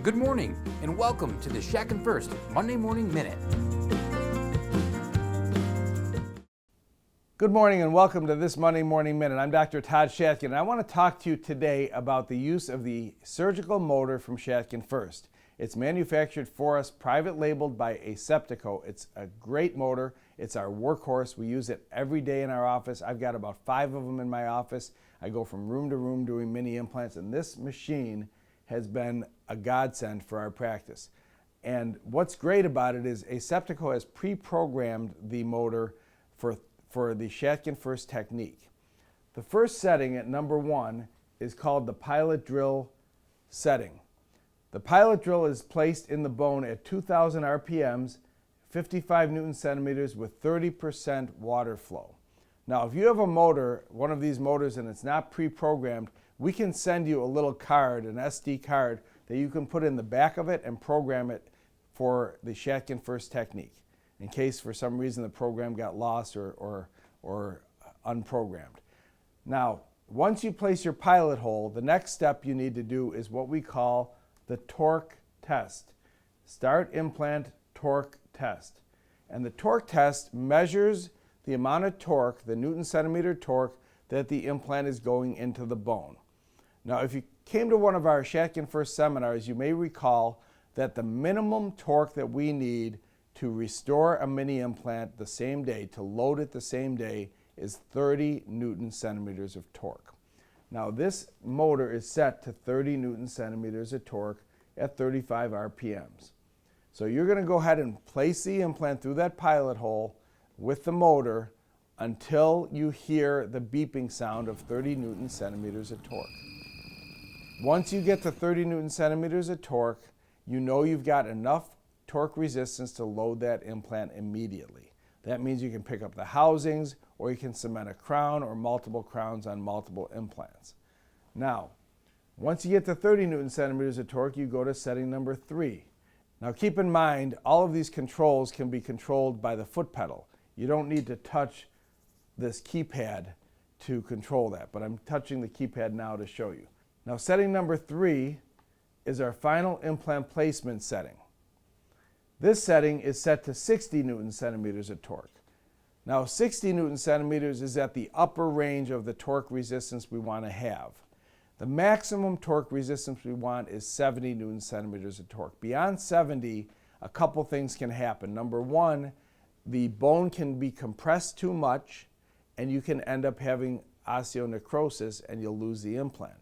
Good morning and welcome to the Shatkin F.I.R.S.T Monday Morning Minute. Good morning and welcome to this Monday Morning Minute. I'm Dr. Todd Shatkin and I want to talk to you today about the use of the surgical motor from Shatkin F.I.R.S.T. It's manufactured for us, private labeled by Aseptico. It's a great motor. It's our workhorse. We use it every day in our office. I've got about 5 of them in my office. I go from room to room doing mini implants, and this machine has been a godsend for our practice. And what's great about it is Aseptico has pre-programmed the motor for the Shatkin F.I.R.S.T technique. The first setting at number 1 is called the pilot drill setting. The pilot drill is placed in the bone at 2,000 RPMs, 55 Newton centimeters with 30% water flow. Now, if you have a motor, one of these motors, and it's not pre-programmed, we can send you a little card, an SD card, that you can put in the back of it and program it for the Shatkin F.I.R.S.T technique, in case for some reason the program got lost or unprogrammed. Now, once you place your pilot hole, the next step you need to do is what we call the torque test. Start implant torque test. And the torque test measures the amount of torque, the Newton centimeter torque, that the implant is going into the bone. Now, if you came to one of our Shatkin F.I.R.S.T seminars, you may recall that the minimum torque that we need to restore a mini implant the same day, to load it the same day, is 30 Newton centimeters of torque. Now, this motor is set to 30 Newton centimeters of torque at 35 RPMs. So you're going to go ahead and place the implant through that pilot hole with the motor until you hear the beeping sound of 30 Newton centimeters of torque. Once you get to 30 Newton centimeters of torque, you know you've got enough torque resistance to load that implant immediately. That means you can pick up the housings, or you can cement a crown or multiple crowns on multiple implants. Now, once you get to 30 Newton centimeters of torque, you go to setting number 3. Now keep in mind, all of these controls can be controlled by the foot pedal. You don't need to touch this keypad to control that, but I'm touching the keypad now to show you. Now, setting number 3 is our final implant placement setting. This setting is set to 60 Newton centimeters of torque. Now, 60 Newton centimeters is at the upper range of the torque resistance we want to have. The maximum torque resistance we want is 70 Newton centimeters of torque. Beyond 70, a couple things can happen. Number 1, the bone can be compressed too much, and you can end up having osteonecrosis, and you'll lose the implant.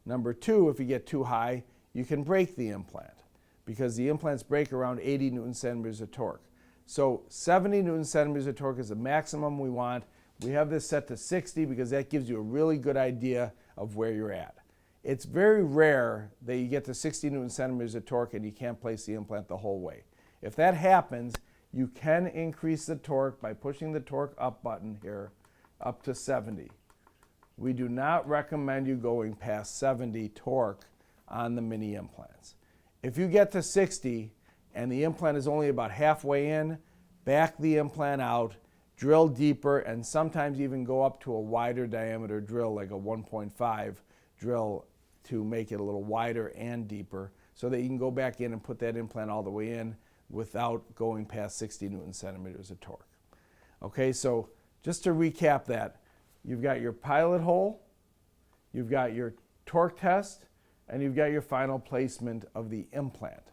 Number 2, if you get too high, you can break the implant, because the implants break around 80 Newton centimeters of torque. So 70 Newton centimeters of torque is the maximum we want. We have this set to 60 because that gives you a really good idea of where you're at. It's very rare that you get to 60 Newton centimeters of torque and you can't place the implant the whole way. If that happens, you can increase the torque by pushing the torque up button here up to 70. We do not recommend you going past 70 torque on the mini implants. If you get to 60 and the implant is only about halfway in, back the implant out, drill deeper, and sometimes even go up to a wider diameter drill, like a 1.5 drill, to make it a little wider and deeper so that you can go back in and put that implant all the way in without going past 60 Newton centimeters of torque. Okay, so just to recap that, you've got your pilot hole, you've got your torque test, and you've got your final placement of the implant.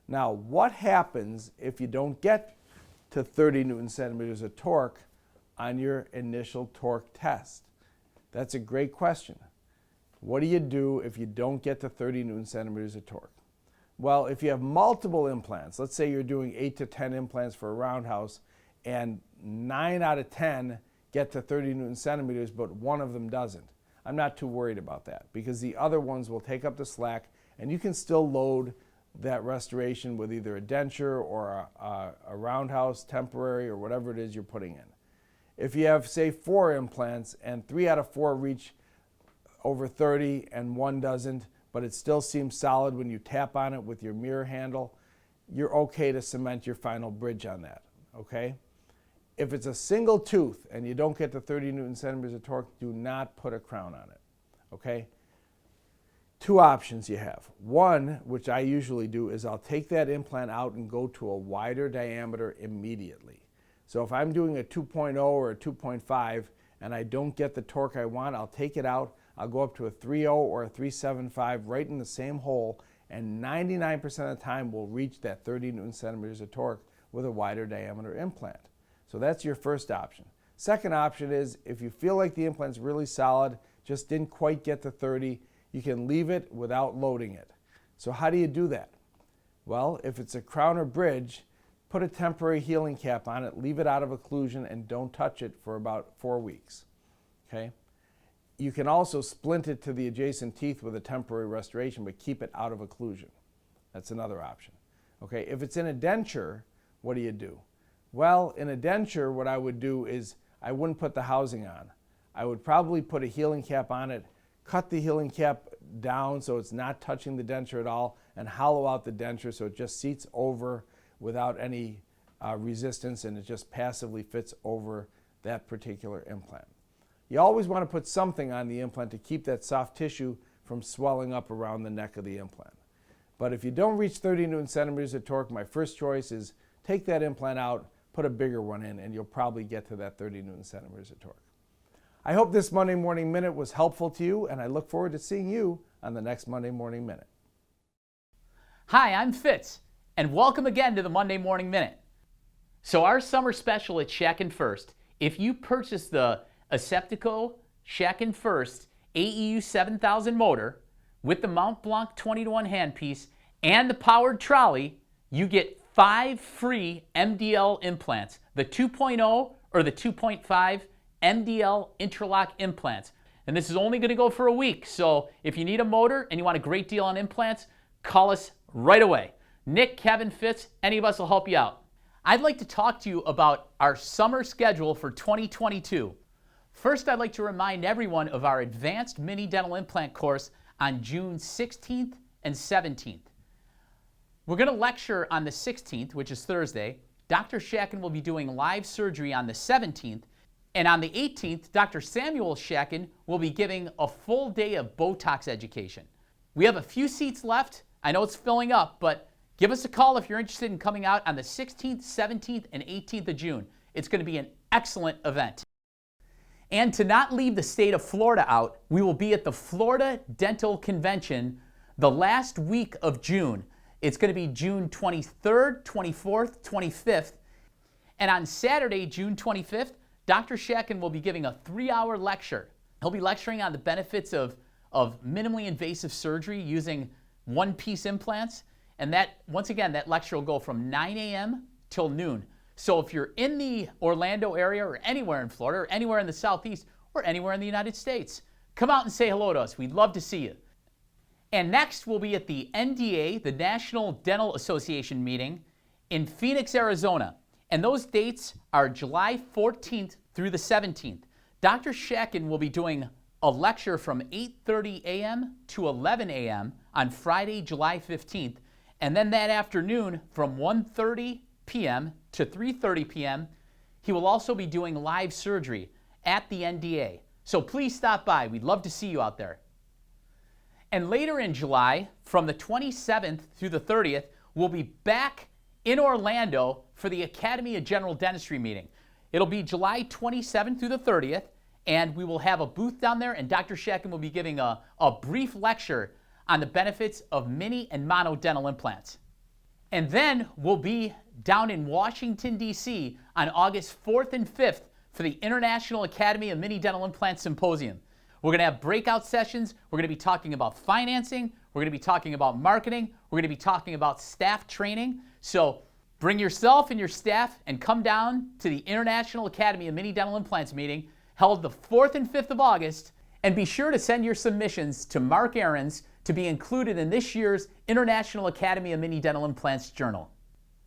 Now, what happens if you don't get to 30 Newton centimeters of torque on your initial torque test? That's a great question. What do you do if you don't get to 30 Newton centimeters of torque? Well, if you have multiple implants, let's say you're doing 8 to 10 implants for a roundhouse, and 9 out of 10 get to 30 Newton centimeters, but one of them doesn't. I'm not too worried about that because the other ones will take up the slack, and you can still load that restoration with either a denture or a roundhouse temporary or whatever it is you're putting in. If you have, say, 4 implants and 3 out of 4 reach over 30 and 1 doesn't, but it still seems solid when you tap on it with your mirror handle, you're okay to cement your final bridge on that, okay? If it's a single tooth and you don't get to 30 Newton centimeters of torque, do not put a crown on it, okay? Two options you have. One, which I usually do, is I'll take that implant out and go to a wider diameter immediately. So if I'm doing a 2.0 or a 2.5 and I don't get the torque I want, I'll take it out. I'll go up to a 3.0 or a 3.75 right in the same hole, and 99% of the time we'll reach that 30 Newton centimeters of torque with a wider diameter implant. So that's your first option. Second option is if you feel like the implant's really solid, just didn't quite get to 30, you can leave it without loading it. So how do you do that? Well, if it's a crown or bridge, put a temporary healing cap on it, leave it out of occlusion, and don't touch it for about 4 weeks. Okay? You can also splint it to the adjacent teeth with a temporary restoration, but keep it out of occlusion. That's another option. Okay? If it's in a denture, what do you do? Well, in a denture, what I would do is I wouldn't put the housing on. I would probably put a healing cap on it, cut the healing cap down so it's not touching the denture at all, and hollow out the denture so it just seats over without any resistance, and it just passively fits over that particular implant. You always want to put something on the implant to keep that soft tissue from swelling up around the neck of the implant. But if you don't reach 30 Newton centimeters of torque, my first choice is take that implant out, put a bigger one in, and you'll probably get to that 30 Newton centimeters of torque. I hope this Monday Morning Minute was helpful to you, and I look forward to seeing you on the next Monday Morning Minute. Hi, I'm Fitz, and welcome again to the Monday Morning Minute. So our summer special at Shatkin F.I.R.S.T, if you purchase the Aseptico Shatkin F.I.R.S.T AEU 7000 motor with the Mont Blanc 20-to-1 handpiece and the powered trolley, you get 5 free MDL implants, the 2.0 or the 2.5 MDL interlock implants. And this is only going to go for a week, so if you need a motor and you want a great deal on implants, call us right away. Nick, Kevin, Fitz, any of us will help you out. I'd like to talk to you about our summer schedule for 2022. First, I'd like to remind everyone of our Advanced Mini Dental Implant course on June 16th and 17th. We're going to lecture on the 16th, which is Thursday. Dr. Shatkin will be doing live surgery on the 17th. And on the 18th, Dr. Samuel Shatkin will be giving a full day of Botox education. We have a few seats left. I know it's filling up, but give us a call if you're interested in coming out on the 16th, 17th, and 18th of June. It's going to be an excellent event. And to not leave the state of Florida out, we will be at the Florida Dental Convention the last week of June. It's going to be June 23rd, 24th, 25th. And on Saturday, June 25th, Dr. Shatkin will be giving a 3-hour lecture. He'll be lecturing on the benefits of minimally invasive surgery using one-piece implants. And that, once again, that lecture will go from 9 a.m. till noon. So if you're in the Orlando area or anywhere in Florida or anywhere in the Southeast or anywhere in the United States, come out and say hello to us. We'd love to see you. And next, we'll be at the NDA, the National Dental Association meeting in Phoenix, Arizona. And those dates are July 14th through the 17th. Dr. Shatkin will be doing a lecture from 8:30 a.m. to 11 a.m. on Friday, July 15th. And then that afternoon from 1:30 p.m. to 3:30 p.m., he will also be doing live surgery at the NDA. So please stop by. We'd love to see you out there. And later in July, from the 27th through the 30th, we'll be back in Orlando for the Academy of General Dentistry meeting. It'll be July 27th through the 30th, and we will have a booth down there, and Dr. Shatkin will be giving a brief lecture on the benefits of mini and mono dental implants. And then we'll be down in Washington, D.C. on August 4th and 5th for the International Academy of Mini Dental Implants Symposium. We're going to have breakout sessions. We're going to be talking about financing. We're going to be talking about marketing. We're going to be talking about staff training. So bring yourself and your staff and come down to the International Academy of Mini Dental Implants meeting held the 4th and 5th of August. And be sure to send your submissions to Mark Ahrens to be included in this year's International Academy of Mini Dental Implants Journal.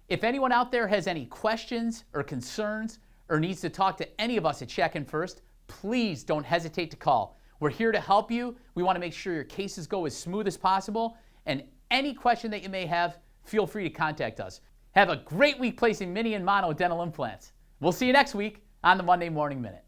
If anyone out there has any questions or concerns or needs to talk to any of us at Shatkin F.I.R.S.T, please don't hesitate to call. We're here to help you. We want to make sure your cases go as smooth as possible. And any question that you may have, feel free to contact us. Have a great week placing mini and mono dental implants. We'll see you next week on the Monday Morning Minute.